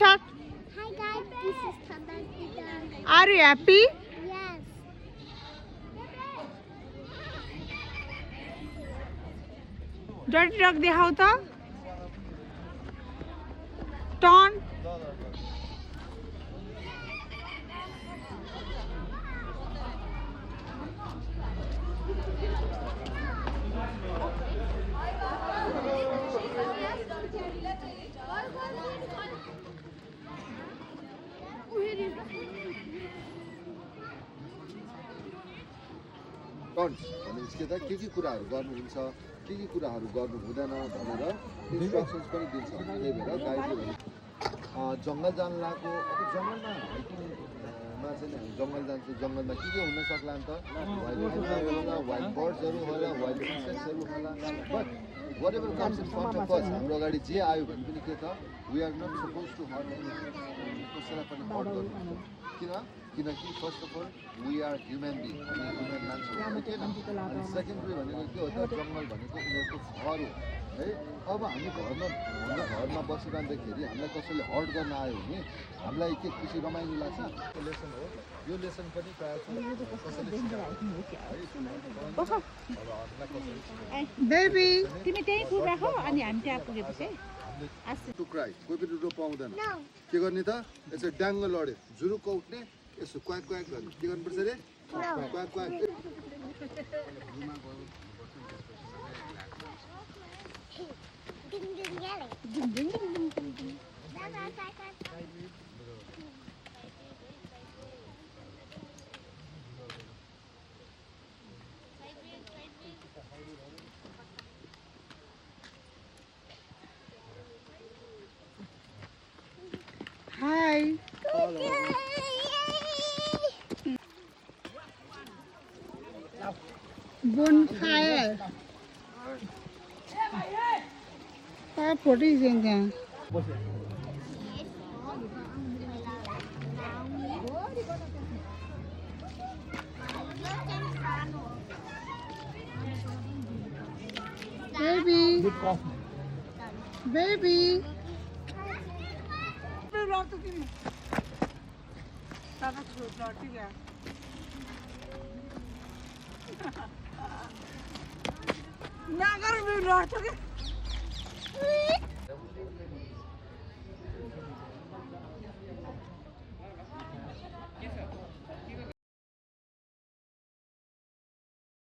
Talk. Hi guys, this is Tabasita. Are you happy? Yes. Dirty dog देखाऊ त turn tonnes भनेपछि त के कुराहरू गर्नुहुन्छ के कुराहरू गर्नु हुँदैन भनेर इन्स्ट्रक्सन्स पनि दिन्छ त्यही भएर गाइडले जङ्गल जान लागेको अब जङ्गलमा हाइकिङमा चाहिँ हामी जङ्गल जान्छौँ जङ्गलमा के हुन सक्ला नि त वाइल्ड एनिमल होला वाइल्ड बर्ड्सहरू होला वाइल्ड इन्सेक्ट्सहरू होला but whatever comes in front of us हाम्रो अगाडि जे आयो भने पनि के त we are not supposed to hurt कसैलाई पनि हर्ट गर्नु किनकि first of all we are human being हामी ह्युमन मान्छे अनि सेकेन्डरी भनेको के हो त जङ्गल भनेको उनीहरूको घर हो है अब हामी हाम्रो घरमा बसिरहँदाखेरि हामीलाई कसैले हर्ट गर्न आयो भने हामीलाई के खुसी रमाइलो लाग्छ लेसन हो यो लेसन पनि प्रायः बेबी तिमी त्यही फुल राख अनि हामी त्यहाँ पुगेपछि टुक्राई कोही पनि रुटो पाउँदैन के गर्ने त यसो डाङ्गो लड्यो जुरुक्क उठ्ने यसो क्वाक क्वाक गर्ने के गर्नुपर्छ अरे quack quack Hi. Bonfire. Fire protection there. Baby. Baby.